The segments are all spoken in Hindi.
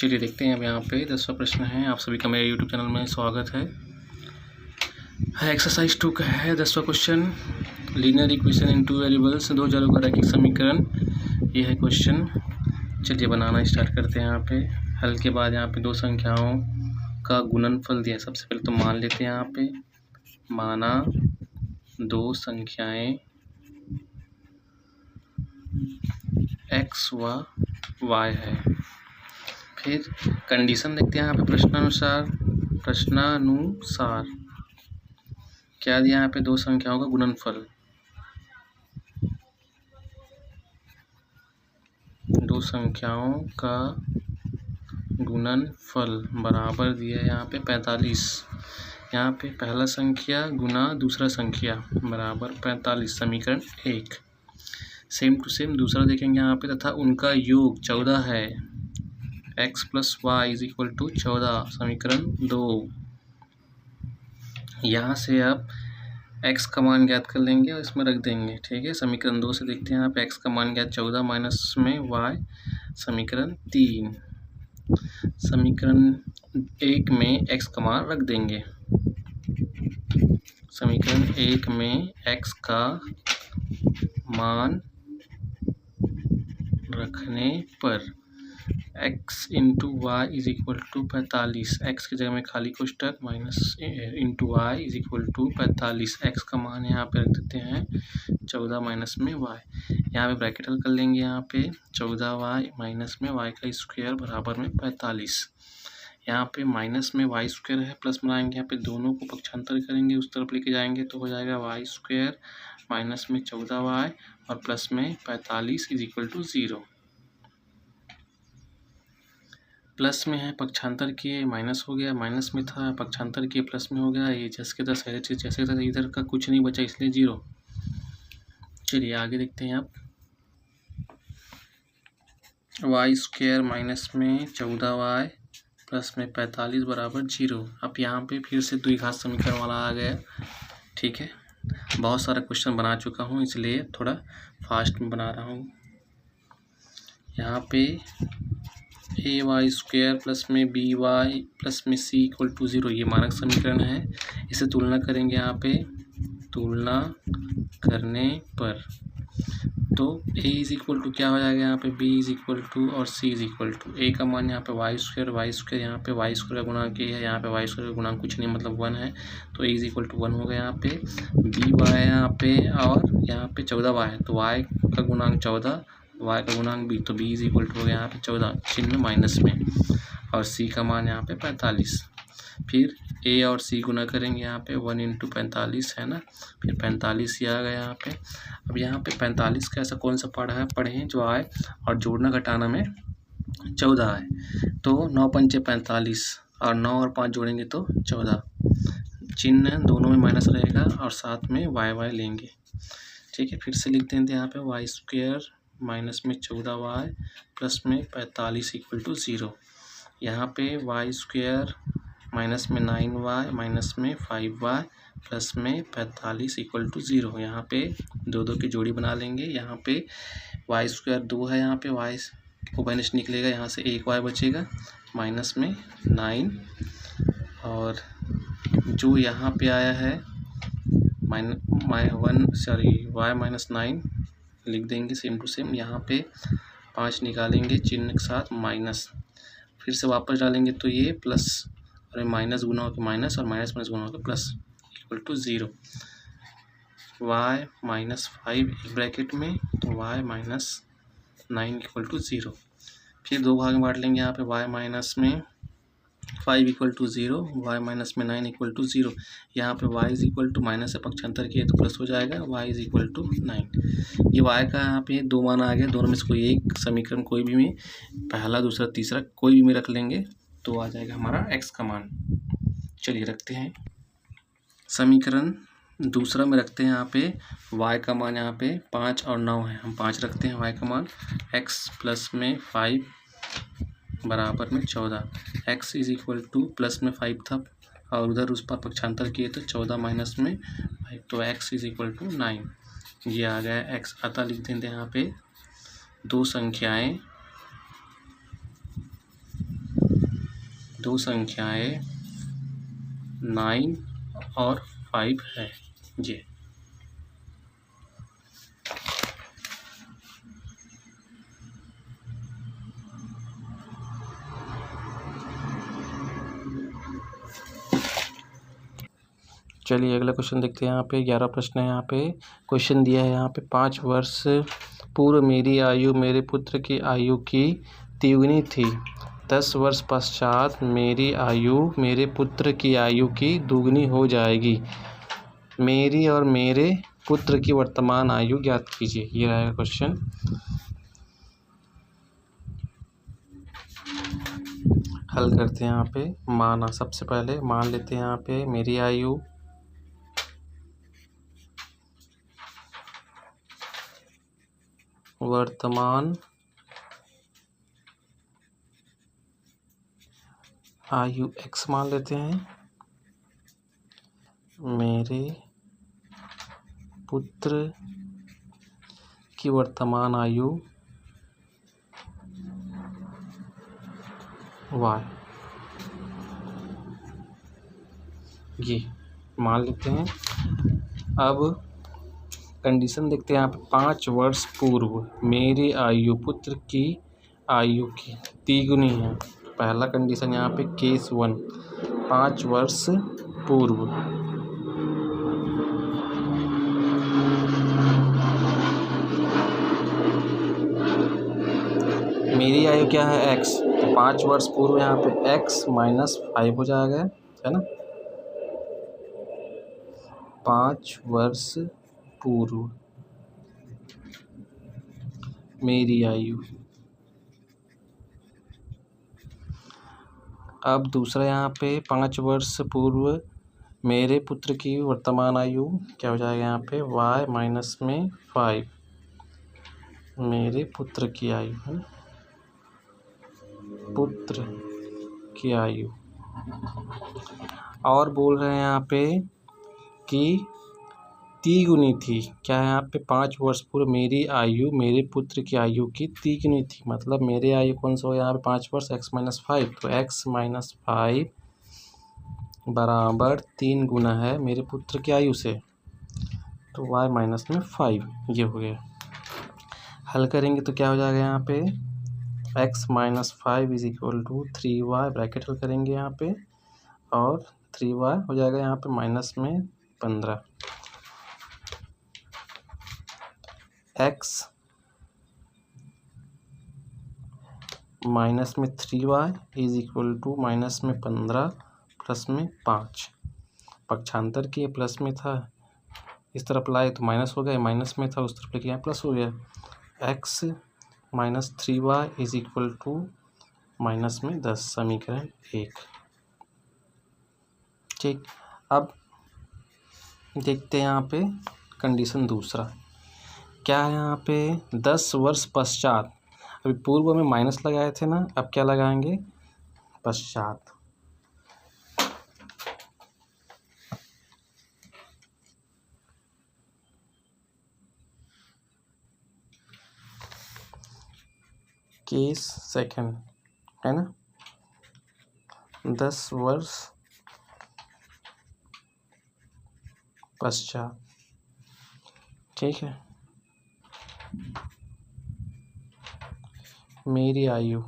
चलिए देखते हैं अब यहाँ पे 10वां प्रश्न है। आप सभी का मेरे यूट्यूब चैनल में स्वागत है। एक्सरसाइज 2 का है 10वां question. Linear equation in two variables, दो चरों का रैखिक समीकरण, ये है क्वेश्चन। चलिए बनाना स्टार्ट करते हैं। यहाँ पे हल के बाद यहाँ पे दो संख्याओं का गुणनफल दिया। सबसे पहले तो मान लेते हैं। यहाँ पे माना दो संख्याएं x व y है। फिर कंडीशन देखते हैं यहाँ पे प्रश्नानुसार क्या दिया। यहाँ पे दो संख्याओं का गुणनफल, दो संख्याओं का गुणनफल बराबर दिया है यहाँ पे 45। यहाँ पे पहला संख्या गुना दूसरा संख्या बराबर 45, समीकरण 1। सेम टू सेम दूसरा देखेंगे यहाँ पे, तथा उनका योग 14 है। x plus y is equal to 14, समीकरण 2। यहाँ से आप x का मान ज्ञात कर लेंगे और इसमें रख देंगे। ठीक है, समीकरण 2 से देखते हैं। यहाँ पे x का मान ज्ञात 14 माइनस में y, समीकरण 3। समीकरण 1 में x का मान रख देंगे। समीकरण 1 में x का मान रखने पर x into y is equal to 45, x की जगह में खाली कोष्टक minus into y is equal to 45। x का मान यहाँ पे रख देते हैं 14 माइनस में y। यहाँ पे ब्रैकेट हल कर लेंगे। यहाँ पे 14y माइनस में y का स्क्वायर बराबर में 45। यहाँ पे माइनस में वाई स्क्वायर है, प्लस बनाएंगे। यहाँ पे दोनों को पक्षांतर करेंगे, उस तरफ लेके जाएंगे तो हो जाएगा वाई स्क्वायर माइनस में 14y और प्लस में 45 इज इक्वल टू 0। प्लस में है, पक्षांतर किए माइनस हो गया, माइनस में था पक्षांतर किए प्लस में हो गया। ये जैसे के तैसे चीज़ जैसे तैसे, इधर का कुछ नहीं बचा इसलिए 0। चलिए आगे देखते हैं। आप वाई स्क्वायर माइनस में 14y प्लस में 45 बराबर 0। अब यहाँ पे फिर से द्विघात समीकरण वाला आ गया। ठीक है, बहुत सारा क्वेश्चन बना चुका हूँ इसलिए थोड़ा फास्ट में बना रहा हूँ। यहाँ पे ए वाई स्क्वायर प्लस में बी वाई प्लस में सी इक्वल टू 0, ये मानक समीकरण है। इसे तुलना करेंगे। यहाँ पे तुलना करने पर तो a इज इक्वल टू क्या हो जाएगा, यहाँ पे b इज इक्वल टू और c is equal to a का मान यहाँ पे वाई स्क्वायर यहाँ पे वाई स्क्वायर का गुणांक है, यहाँ पे वाई स्क्वायर का गुणांक कुछ नहीं मतलब 1 है, तो a इज इक्वल टू 1 हो गया। यहाँ पे b y है यहाँ पे, और यहाँ पे 14y है तो y का गुणांक 14, y का गुणांक b, तो b इज इक्वल टू हो गया यहाँ पे 14 चिन्ह माइनस में, और c का मान यहाँ पे 45। फिर a और c गुना करेंगे। यहाँ पे 1 इंटू 45 है ना, फिर 45 ही आ गया यहाँ पे। अब यहाँ पे 45 का ऐसा कौन सा पढ़े हैं जो आए और जोड़ना घटाना में 14 है, तो 9 पंचे 45 और 9 और 5 जोड़ेंगे तो 14। चिन्ह दोनों में माइनस रहेगा और साथ में y लेंगे। ठीक है, फिर से लिख देते हैं यहाँ पे वाई स्क्वायर माइनस में 14y प्लस में 45 इक्वल टू 0। यहाँ पे वाई स्क्वायर माइनस में 9y माइनस में 5y प्लस में 45 इक्वल टू 0। यहाँ पे दो की जोड़ी बना लेंगे। यहाँ पे वाई स्क्वायर 2 है, यहाँ पे y को माइनस निकलेगा, यहाँ से 1y बचेगा माइनस में 9, और जो यहाँ पे आया है y माइनस 9 लिख देंगे सेम टू सेम। यहाँ पे 5 निकालेंगे चिन्ह के साथ माइनस, फिर से वापस डालेंगे तो ये प्लस और माइनस गुना होकर माइनस और माइनस माइनस गुना होकर plus equal to 0। y minus 5 bracket में, तो y माइनस 9 इक्वल टू 0। फिर दो भाग में बांट लेंगे। यहाँ पे y माइनस में 5 इक्वल टू 0, y माइनस में 9 इक्वल टू 0। यहाँ पे y is equal to minus से पक्षांतर किए तो प्लस हो जाएगा, y इज इक्वल टू 9। ये y का यहाँ पे दो मान आ गया, दोनों में से कोई एक समीकरण कोई भी में, पहला दूसरा तीसरा कोई भी में रख लेंगे तो आ जाएगा हमारा x का मान। चलिए रखते हैं। समीकरण दूसरा में रखते हैं। यहाँ पे y का मान यहाँ पे 5 और 9 है, हम 5 रखते हैं y का मान। x प्लस में 5 बराबर में 14, x is equal two plus में 5 था और उधर उस पर पक्षांतर किए तो 14 माइनस में 5, तो x इज इक्वल टू 9। ये आ गया x। अतः लिख देते हैं यहाँ पे दो संख्याएं दो संख्याएं 9 और 5 है। जी चलिए अगला क्वेश्चन देखते हैं। यहाँ पे 11 प्रश्न है। यहाँ पे क्वेश्चन दिया है यहाँ पे 5 वर्ष पूर्व मेरी आयु मेरे पुत्र की आयु की तिगुनी थी। 10 वर्ष पश्चात मेरी आयु मेरे पुत्र की आयु की दुगनी हो जाएगी। मेरी और मेरे पुत्र की वर्तमान आयु ज्ञात कीजिए। ये रहेगा क्वेश्चन। हल करते हैं। यहाँ पे माना, सबसे पहले मान लेते हैं यहाँ पे मेरी आयु वर्तमान आयु x मान लेते हैं, मेरे पुत्र की वर्तमान आयु y, ये मान लेते हैं। अब कंडीशन देखते हैं। यहाँ पे 5 वर्ष पूर्व मेरी आयु पुत्र की आयु की तिगुनी है। पहला कंडीशन यहाँ पे केस 1, 5 वर्ष पूर्व मेरी आयु क्या है x, तो 5 वर्ष पूर्व यहाँ पे x माइनस 5 हो जाएगा, है ना। 5 वर्ष पूर्व मेरी आयु। अब दूसरा यहाँ पे 5 वर्ष पूर्व मेरे पुत्र की वर्तमान आयु क्या हो जाएगा यहाँ पे y माइनस में 5 मेरे पुत्र की आयु है, पुत्र की आयु। और बोल रहे हैं यहाँ पे कि तिगुनी थी। क्या है यहाँ पे 5 वर्ष पूर्व मेरी आयु मेरे पुत्र की आयु की तिगुनी थी, मतलब मेरे आयु कौन सा हो यहाँ पे 5 वर्ष x माइनस 5, तो x माइनस 5 बराबर 3 गुना है मेरे पुत्र की आयु से, तो y माइनस में 5 ये हो गया। हल करेंगे तो क्या हो जाएगा यहाँ पे x minus 5 is equal to 3y, bracket हल करेंगे यहाँ पे, और 3y हो जाएगा यहाँ पे माइनस में 15, x माइनस में 3y is equal to minus में 15 प्लस में 5। पक्षांतर किए प्लस में था, इस तरफ लाए तो माइनस हो गया, माइनस में था उस तरफ लेके आए प्लस हो गया। x minus 3y is equal to minus में 10, समीकरण 1। ठीक, अब देखते हैं यहाँ पे कंडीशन दूसरा क्या है। यहाँ पे 10 वर्ष पश्चात, अभी पूर्व में माइनस लगाए थे ना, अब क्या लगाएंगे पश्चात। केस सेकंड है ना, 10 वर्ष पश्चात। ठीक है, मेरी आयु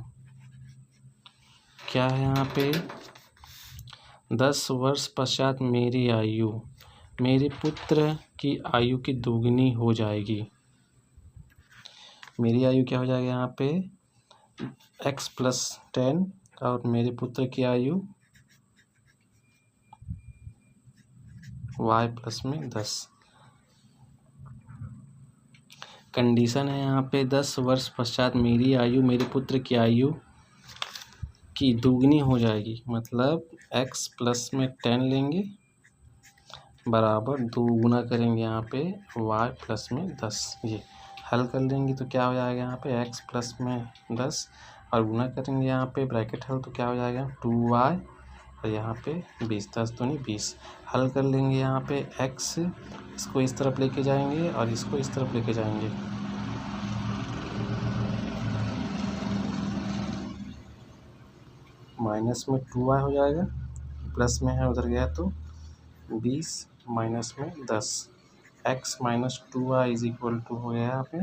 क्या है यहाँ पे 10 वर्ष पश्चात मेरी आयु मेरे पुत्र की आयु की दोगुनी हो जाएगी। मेरी आयु क्या हो जाएगा यहाँ पे x प्लस 10 और मेरे पुत्र की आयु y प्लस में 10। कंडीशन है यहाँ पे 10 वर्ष पश्चात मेरी आयु मेरे पुत्र की आयु की दुगनी हो जाएगी, मतलब x प्लस में 10 लेंगे बराबर 2 गुना करेंगे यहाँ पे y प्लस में 10। ये हल कर लेंगे तो क्या हो जाएगा यहाँ पे x प्लस में 10 और गुना करेंगे यहाँ पे ब्रैकेट हल तो क्या हो जाएगा 2y और यहाँ पे 20, 10 दूनी 20। हल कर लेंगे यहाँ पे x, इसको इस तरफ लेके जाएंगे और इसको इस तरफ लेके जाएंगे, माइनस में 2y हो जाएगा, प्लस में है उधर गया तो 20 माइनस में 10, x minus 2y is equal to हो गया यहाँ पे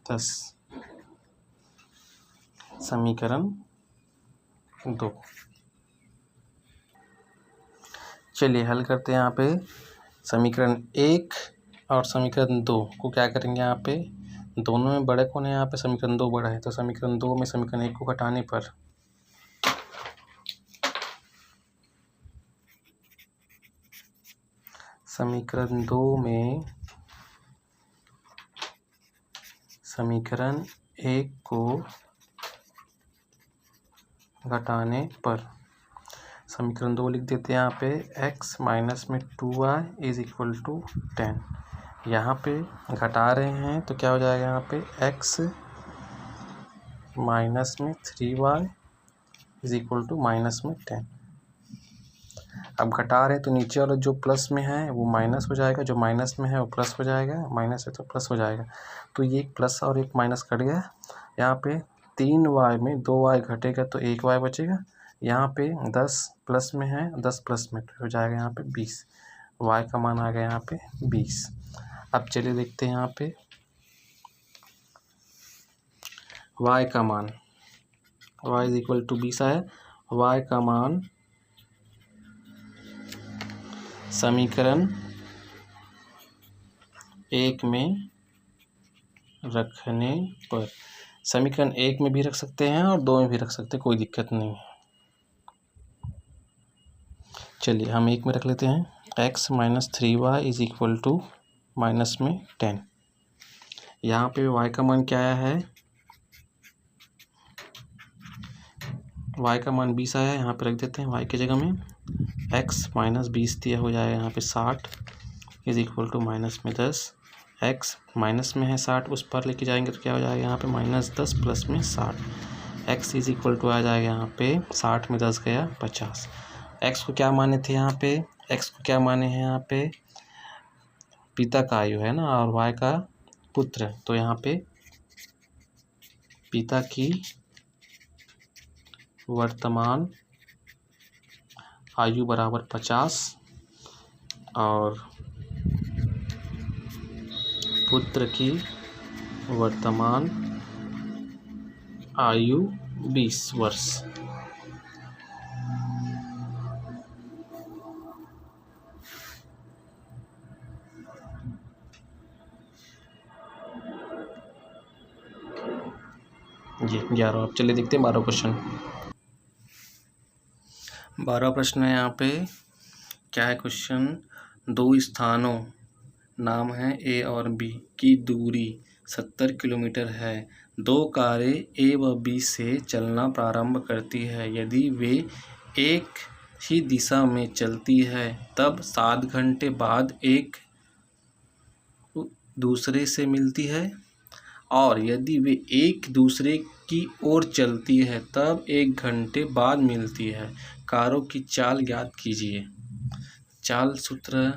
10। समीकरण 2। चलिए हल करते हैं यहाँ पे। समीकरण 1 और समीकरण 2 को क्या करेंगे, यहाँ पे दोनों में बड़े कौन है, यहाँ पे समीकरण 2 बड़ा है, तो समीकरण 2 में समीकरण 1 को घटाने पर समीकरण 2 में समीकरण 1 को घटाने पर समीकरण 2 लिख देते हैं यहाँ पे x माइनस में 2y इज इक्वल टू 10। यहाँ पे घटा रहे हैं तो क्या हो जाएगा, यहाँ पे x माइनस में 3y is equal to minus में 10। अब घटा रहे हैं तो नीचे वाला जो प्लस में है वो माइनस हो जाएगा, जो माइनस में है वो प्लस हो जाएगा, माइनस है तो प्लस हो जाएगा। तो ये एक प्लस और एक माइनस कट गया। यहाँ पे 3y में 2y घटेगा तो 1y बचेगा। यहाँ पे 10 प्लस में है, 10 प्लस में हो जाएगा यहाँ पे 20। y का मान आ गया यहाँ पे 20। अब चलिए देखते हैं यहाँ पे y का मान, y इज इक्वल टू 20 है। y का मान समीकरण 1 में रखने पर, समीकरण 1 में भी रख सकते हैं और 2 में भी रख सकते हैं, कोई दिक्कत नहीं है। चलिए हम 1 में रख लेते हैं, x minus 3y is equal to minus में 10। यहाँ पे y का मान क्या आया है, y का मान 20 आया है, यहाँ पे रख देते हैं y की जगह में x माइनस 20 दिया हो जाएगा यहाँ पे 60 इज इक्वल टू माइनस में 10। x माइनस में है 60, उस पर लेके जाएंगे तो क्या हो जाएगा यहाँ पे माइनस 10 प्लस में 60, x इज इक्वल टू आ जाएगा यहाँ पे 60 में 10 गया 50। x को क्या माने थे यहाँ पे, x को क्या माने हैं यहाँ पे पिता का आयु है ना, और y का पुत्र, तो यहाँ पे पिता की वर्तमान आयु बराबर 50 और पुत्र की वर्तमान आयु 20 वर्ष। जी 11। अब चलिए देखते हैं 12 क्वेश्चन। 12 प्रश्न है यहाँ पे, क्या है क्वेश्चन, दो स्थानों नाम है ए और बी की दूरी 70 किलोमीटर है। दो कारें ए व बी से चलना प्रारंभ करती है। यदि वे एक ही दिशा में चलती है तब 7 घंटे बाद एक दूसरे से मिलती है, और यदि वे एक दूसरे की ओर चलती है तब 1 घंटे बाद मिलती है। कारों की चाल ज्ञात कीजिए। चाल सूत्र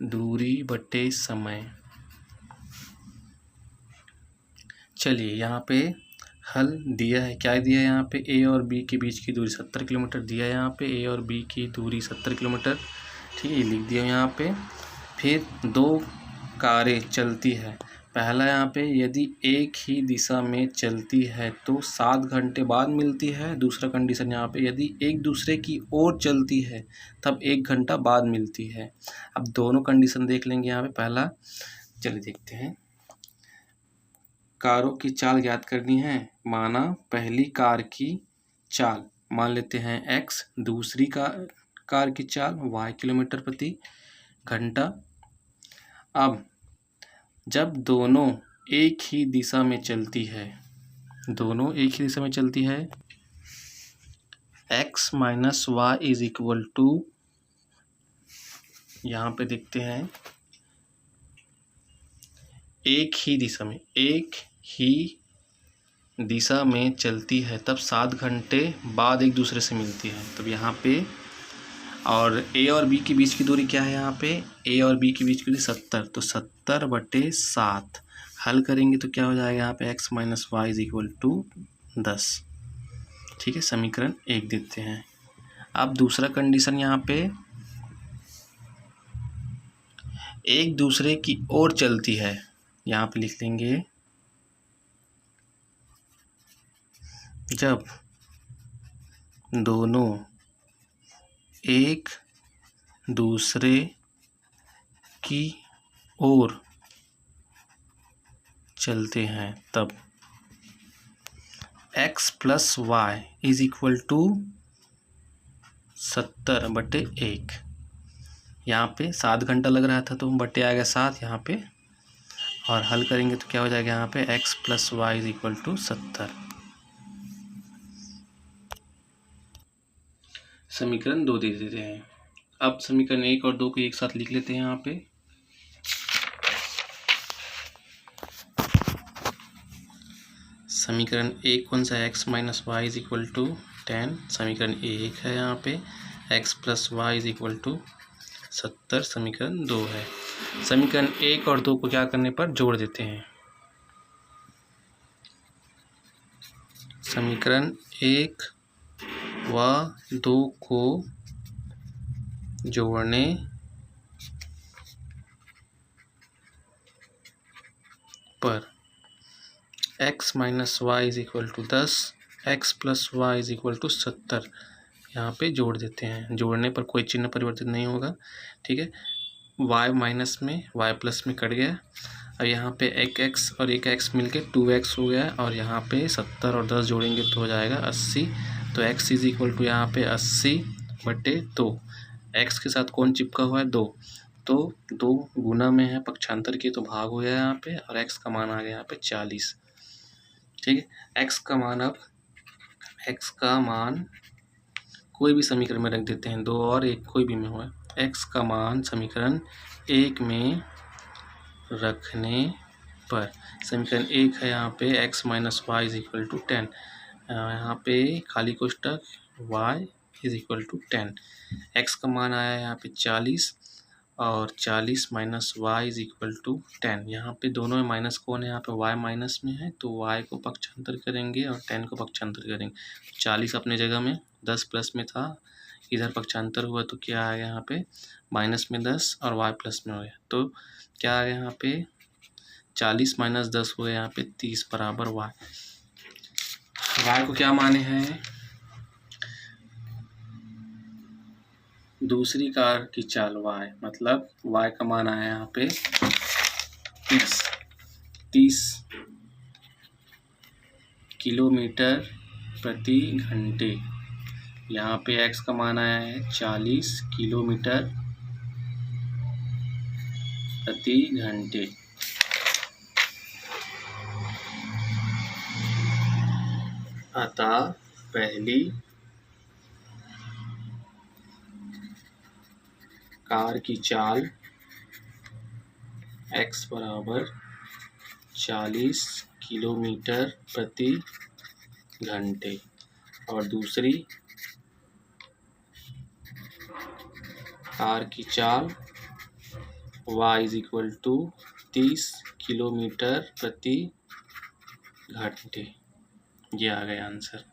दूरी बटे समय। चलिए यहाँ पे हल दिया है, क्या दिया है यहाँ पे, ए और बी के बीच की दूरी 70 किलोमीटर दिया है। यहाँ पे ए और बी की दूरी 70 किलोमीटर, ठीक है, ये लिख दिया यहाँ पे। फिर दो कारें चलती है, पहला यहाँ पे यदि एक ही दिशा में चलती है तो 7 घंटे बाद मिलती है। दूसरा कंडीशन यहाँ पे यदि एक दूसरे की ओर चलती है तब 1 घंटा बाद मिलती है। अब दोनों कंडीशन देख लेंगे यहाँ पे। पहला चलिए देखते हैं, कारों की चाल ज्ञात करनी है। माना पहली कार की चाल मान लेते हैं x, दूसरी कार की चाल y किलोमीटर प्रति घंटा। अब जब दोनों एक ही दिशा में चलती है, दोनों एक ही दिशा में चलती है, x minus y is equal to, यहाँ पे देखते हैं एक ही दिशा में चलती है तब 7 घंटे बाद एक दूसरे से मिलती है। तब यहाँ पे और ए और बी के बीच की दूरी क्या है, यहाँ पे ए और बी के बीच की दूरी 70, तो 70/7 हल करेंगे तो क्या हो जाएगा यहाँ पे x minus y is equal to 10। ठीक है, समीकरण 1 देते हैं। अब दूसरा कंडीशन यहाँ पे एक दूसरे की ओर चलती है, यहाँ पे लिख लेंगे जब दोनों एक दूसरे की ओर चलते हैं तब x plus y is equal to 70/1। यहाँ पे 7 घंटा लग रहा था तो बटे आ गया 7 यहाँ पे, और हल करेंगे तो क्या हो जाएगा यहाँ पे x plus y is equal to 70। समीकरण 2 दे देते हैं। अब समीकरण 1 और 2 को एक साथ लिख लेते हैं यहाँ पे। समीकरण 1 कौन सा है, x minus y is equal to 10। समीकरण 1 है यहाँ पे x plus y is equal to 70। समीकरण 2 है। समीकरण 1 और 2 को क्या करने पर जोड़ देते हैं। समीकरण 1 व 2 को जोड़ने पर x minus y is equal to 10, x plus y is equal to 70 यहाँ पे जोड़ देते हैं। जोड़ने पर कोई चिन्ह परिवर्तित नहीं होगा। ठीक है, y माइनस में y प्लस में कट गया। अब यहाँ पे एक x और एक x मिलके 2x हो गया, और यहाँ पे 70 और 10 जोड़ेंगे तो हो जाएगा 80। तो x इज इक्वल टू यहाँ पे 80/2। x के साथ कौन चिपका हुआ है, 2, तो 2 गुना में है पक्षांतर की तो भाग हो गया यहाँ पे, और x का मान आ गया यहाँ पे 40। ठीक है, x का मान, अब x का मान कोई भी समीकरण में रख देते हैं, 2 और 1 कोई भी में हो। x का मान समीकरण 1 में रखने पर समीकरण 1 है यहाँ पे x minus y is equal to 10। यहाँ पे खाली कोष्टक y is equal to 10। x का मान आया यहाँ पे 40, और 40 minus y is equal to 10। यहाँ पे दोनों में माइनस कौन है, यहाँ पे y माइनस में है तो y को पक्षांतर करेंगे और 10 को पक्षांतर करेंगे। 40 अपने जगह में, 10 प्लस में था, इधर पक्षांतर हुआ तो क्या आ गया यहाँ पे माइनस में 10 और y प्लस में हो गया, तो क्या आ गया यहाँ पे 40 माइनस 10 हो गया यहाँ पे 30 बराबर y। y को क्या माने हैं, दूसरी कार की चाल y, मतलब y का मान आया यहाँ पे 30 किलोमीटर प्रति घंटे। यहाँ पे x का मान आया है 40 किलोमीटर प्रति घंटे। अतः पहली कार की चाल x बराबर 40 किलोमीटर प्रति घंटे, और दूसरी कार की चाल y is equal to 30 kilometre प्रति घंटे। ये आ गया आंसर।